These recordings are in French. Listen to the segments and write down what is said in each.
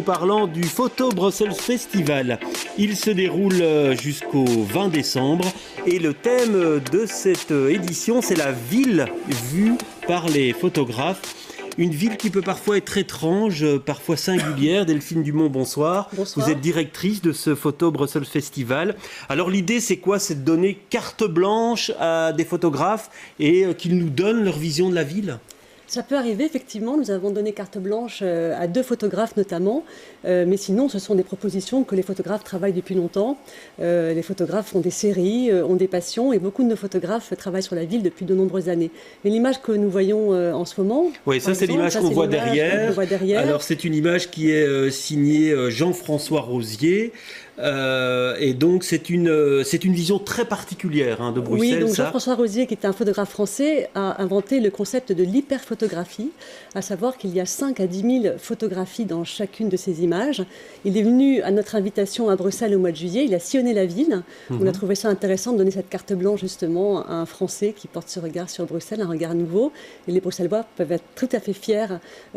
parlant du Photo Brussels Festival. Il se déroule jusqu'au 20 décembre et le thème de cette édition, c'est la ville vue par les photographes. Une ville qui peut parfois être étrange, parfois singulière. Delphine Dumont, bonsoir. Bonsoir. Vous êtes directrice de ce Photo Brussels Festival. Alors l'idée, c'est quoi? C'est de donner carte blanche à des photographes et qu'ils nous donnent leur vision de la ville? Ça peut arriver, effectivement. Nous avons donné carte blanche à 2 photographes notamment. Mais sinon, ce sont des propositions que les photographes travaillent depuis longtemps. Les photographes font des séries, ont des passions. Et beaucoup de nos photographes travaillent sur la ville depuis de nombreuses années. Mais l'image que nous voyons en ce moment... Oui, ça c'est l'image qu'on voit derrière. Alors c'est une image qui est signée Jean-François Rosier. Et donc c'est une vision très particulière de Bruxelles. Oui, donc Jean-François Rosier, qui est un photographe français, a inventé le concept de l'hyperphotographie, à savoir qu'il y a 5 à 10 000 photographies dans chacune de ces images. Il est venu à notre invitation à Bruxelles au mois de juillet, il a sillonné la ville. On a trouvé ça intéressant de donner cette carte blanche justement à un Français qui porte ce regard sur Bruxelles, un regard nouveau. Et les Bruxellois peuvent être tout à fait fiers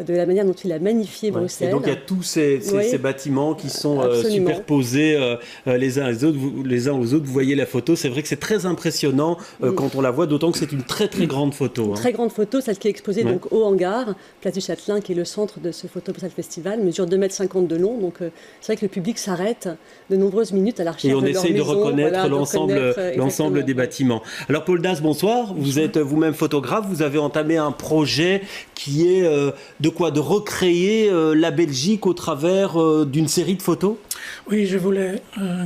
de la manière dont il a magnifié Bruxelles. Et donc il y a tous ces bâtiments qui sont superposés les uns aux autres. Vous voyez la photo, c'est vrai que c'est très impressionnant quand on la voit, d'autant que c'est une très très grande photo. Une très grande photo, celle qui est exposée donc au hangar, place du Châtelain, qui est le centre de ce Photo Bruxelles Festival, mesure 2,50 m de long, donc c'est vrai que le public s'arrête de nombreuses minutes à la recherche de leur maison. Et on essaye de reconnaître l'ensemble des bâtiments. Alors Paul Das, bonsoir, vous êtes vous-même photographe, vous avez entamé un projet qui est de recréer la Belgique au travers d'une série de photos? Oui, je voulais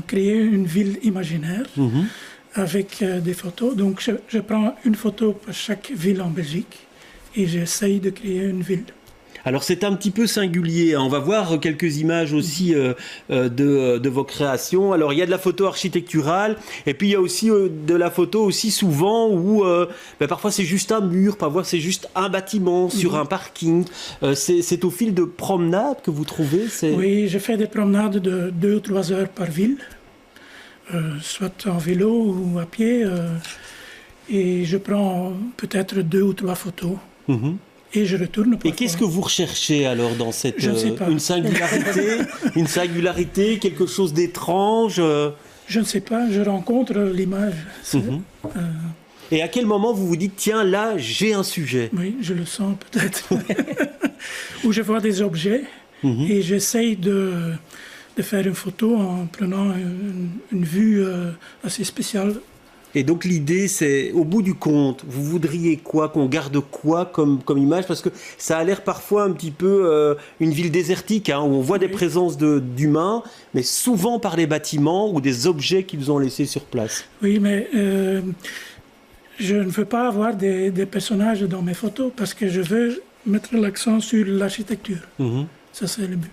créer une ville imaginaire avec des photos. Donc je prends une photo pour chaque ville en Belgique et j'essaye de créer une ville. Alors c'est un petit peu singulier, on va voir quelques images aussi de vos créations. Alors il y a de la photo architecturale et puis il y a aussi de la photo aussi souvent où parfois c'est juste un mur, parfois c'est juste un bâtiment sur un parking. C'est au fil de promenades que vous trouvez Oui, je fais des promenades de 2 ou 3 heures par ville, soit en vélo ou à pied, et je prends peut-être 2 ou 3 photos. Et je retourne parfois. Et qu'est-ce que vous recherchez alors dans cette une singularité, quelque chose d'étrange? Je ne sais pas, je rencontre l'image. Et à quel moment vous vous dites tiens là j'ai un sujet? Oui, je le sens peut-être. Où je vois des objets et j'essaye de faire une photo en prenant une vue assez spéciale. Et donc l'idée, c'est, au bout du compte, vous voudriez quoi, qu'on garde quoi comme image? Parce que ça a l'air parfois un petit peu une ville désertique, où on voit des présences d'humains, mais souvent par les bâtiments ou des objets qu'ils ont laissés sur place. Oui, mais je ne veux pas avoir des personnages dans mes photos, parce que je veux mettre l'accent sur l'architecture. Ça, c'est le but.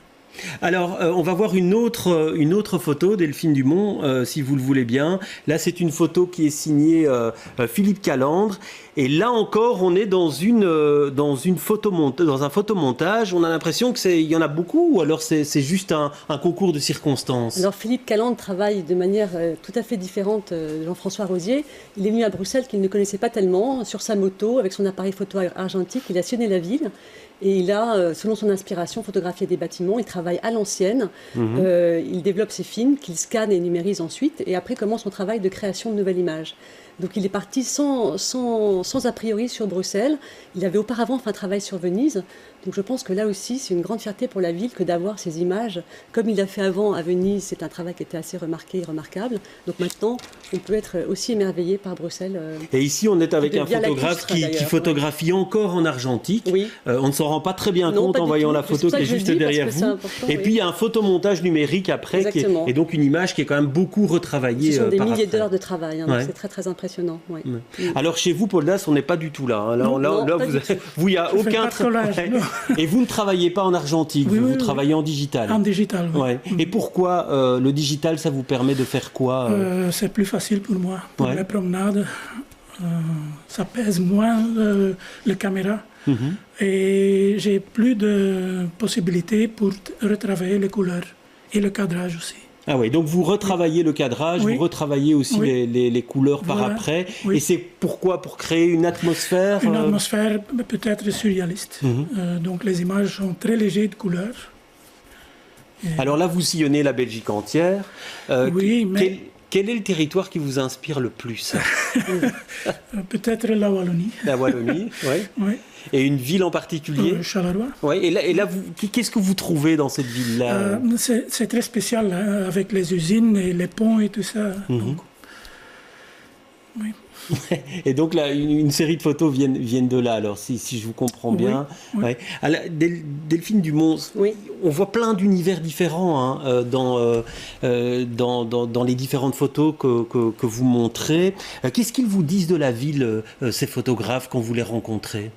Alors, on va voir une autre photo, Delphine Dumont, si vous le voulez bien. Là, c'est une photo qui est signée Philippe Calandre. Et là encore, on est dans un photomontage. On a l'impression qu'il y en a beaucoup, ou alors c'est juste un concours de circonstances? Alors, Philippe Calandre travaille de manière tout à fait différente de Jean-François Rosier. Il est venu à Bruxelles qu'il ne connaissait pas tellement, sur sa moto, avec son appareil photo argentique. Il a sillonné la ville. Et il a, selon son inspiration, photographié des bâtiments. Il travaille à l'ancienne. Il développe ses films qu'il scanne et numérise ensuite. Et après commence son travail de création de nouvelles images. Donc il est parti sans a priori sur Bruxelles. Il avait auparavant fait un travail sur Venise. Donc je pense que là aussi, c'est une grande fierté pour la ville que d'avoir ces images. Comme il a fait avant à Venise, c'est un travail qui était assez remarqué et remarquable. Donc maintenant, on peut être aussi émerveillé par Bruxelles. Et ici, on est avec un photographe qui photographie encore en argentique. Oui. On ne s'en rend pas très bien compte en voyant la photo qui est juste derrière vous. Et puis il y a un photomontage numérique après, et donc une image qui est quand même beaucoup retravaillée. Ce sont des milliers d'heures de travail, donc c'est très très impressionnant. Alors chez vous, Paul Das, on n'est pas du tout là. Là, vous, il n'y a aucun collage. Et vous ne travaillez pas en argentique, vous travaillez en digital. En digital, oui. Et pourquoi le digital, ça vous permet de faire quoi? C'est plus facile pour moi. Pour les promenades, ça pèse moins la caméra. Et j'ai plus de possibilités pour retravailler les couleurs et le cadrage aussi. Ah oui, donc vous retravaillez le cadrage, vous retravaillez aussi les couleurs par après. Et c'est pourquoi? Pour créer une atmosphère? Une atmosphère peut-être surréaliste. Donc les images sont très légères de couleurs. Alors là, vous sillonnez la Belgique entière. Oui, mais... Quel est le territoire qui vous inspire le plus? Peut-être la Wallonie. La Wallonie, oui. Oui. Et une ville en particulier? Charleroi. Oui. Et là qu'est-ce que vous trouvez dans cette ville-là? C'est très spécial, hein, avec les usines et les ponts et tout ça. Donc, oui. Et donc là, une série de photos viennent de là, alors si je vous comprends bien. Oui. Ouais. Alors, Delphine Dumont, Oui. on voit plein d'univers différents hein, dans les différentes photos que vous montrez. Qu'est-ce qu'ils vous disent de la ville, ces photographes, quand vous les rencontrez?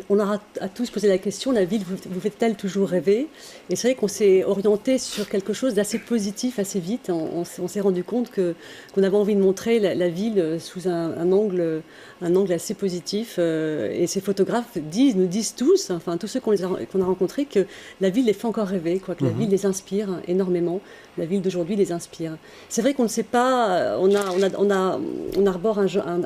On a à tous posé la question, la ville vous fait-elle toujours rêver? Et c'est vrai qu'on s'est orienté sur quelque chose d'assez positif assez vite. On s'est rendu compte qu'on avait envie de montrer la ville sous un angle assez positif. Et ces photographes nous disent tous, enfin tous ceux qu'on a rencontrés, que la ville les fait encore rêver, que la ville les inspire énormément. La ville d'aujourd'hui les inspire. C'est vrai qu'on ne sait pas, on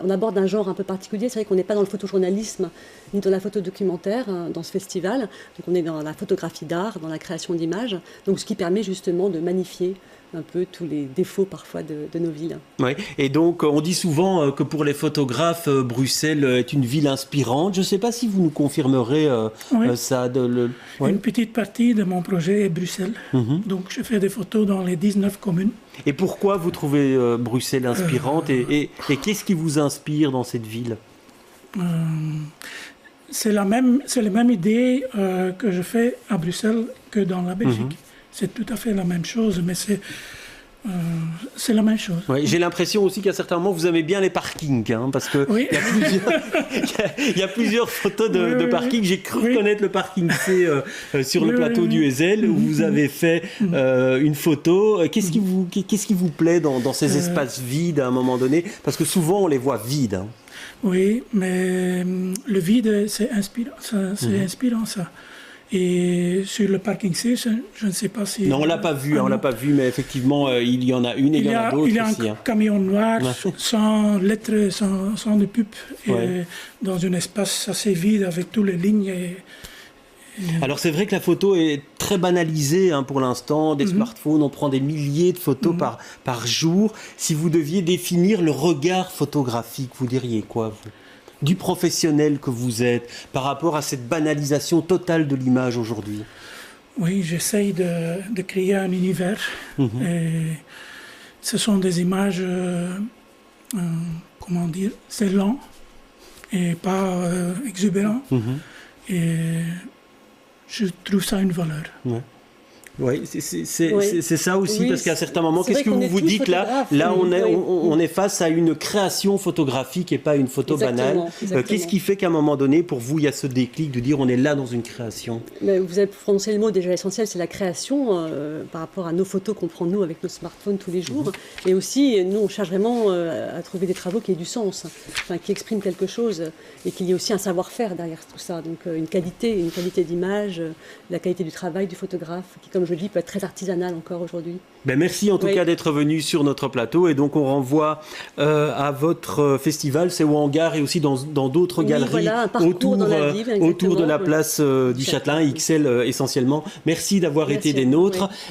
aborde un genre un peu particulier. C'est vrai qu'on n'est pas dans le photojournalisme ni dans la photodocumentaire dans ce festival. Donc on est dans la photographie d'art, dans la création d'images. Donc ce qui permet justement de magnifier un peu tous les défauts parfois de nos villes. Oui, et donc on dit souvent que pour les photographes, Bruxelles est une ville inspirante. Je ne sais pas si vous nous confirmerez ça. Oui. Une petite partie de mon projet est Bruxelles. Donc je fais des photos dans les 19 communes. Et pourquoi vous trouvez Bruxelles inspirante et qu'est-ce qui vous inspire dans cette ville? C'est la même idée que je fais à Bruxelles que dans la Belgique. C'est tout à fait la même chose, mais c'est la même chose. Ouais, j'ai l'impression aussi qu'à certains moments, vous aimez bien les parkings, hein, parce qu'il y a plusieurs photos de parking. J'ai cru connaître le parking C sur le plateau du Heysel, où vous avez fait une photo. Qu'est-ce qui vous plaît dans ces espaces vides à un moment donné? Parce que souvent, on les voit vides. Hein. Oui, mais le vide, c'est inspirant. C'est inspirant, ça. Et sur le parking C, je ne sais pas si... Non, on l'a pas vu, mais effectivement, il y en a une et il y en a d'autres aussi. Il y a un camion noir sans lettres, sans de pub, dans un espace assez vide avec toutes les lignes. Alors c'est vrai que la photo est très banalisée hein, pour l'instant, des smartphones, on prend des milliers de photos par jour. Si vous deviez définir le regard photographique, vous diriez quoi, vous ? Du professionnel que vous êtes, par rapport à cette banalisation totale de l'image aujourd'hui? Oui, j'essaye de créer un univers. Et ce sont des images, comment dire, c'est lent et pas exubérant. Et je trouve ça une valeur. Oui, c'est ça aussi, parce qu'à certains moments, qu'est-ce que vous dites là? Là, on est face à une création photographique et pas une photo banale. Qu'est-ce qui fait qu'à un moment donné, pour vous, il y a ce déclic de dire on est là dans une création? Vous avez prononcé le mot déjà essentiel, c'est la création par rapport à nos photos qu'on prend nous avec nos smartphones tous les jours. Et aussi, nous, on cherche vraiment à trouver des travaux qui aient du sens, enfin, qui expriment quelque chose et qu'il y ait aussi un savoir-faire derrière tout ça. Donc une qualité d'image, la qualité du travail du photographe, qui, comme je dis, peut être très artisanal encore aujourd'hui. Merci en tout cas d'être venu sur notre plateau, et donc on renvoie à votre festival, c'est au hangar et aussi dans d'autres galeries autour de la place du Châtelain, XL essentiellement. Merci d'avoir été des nôtres.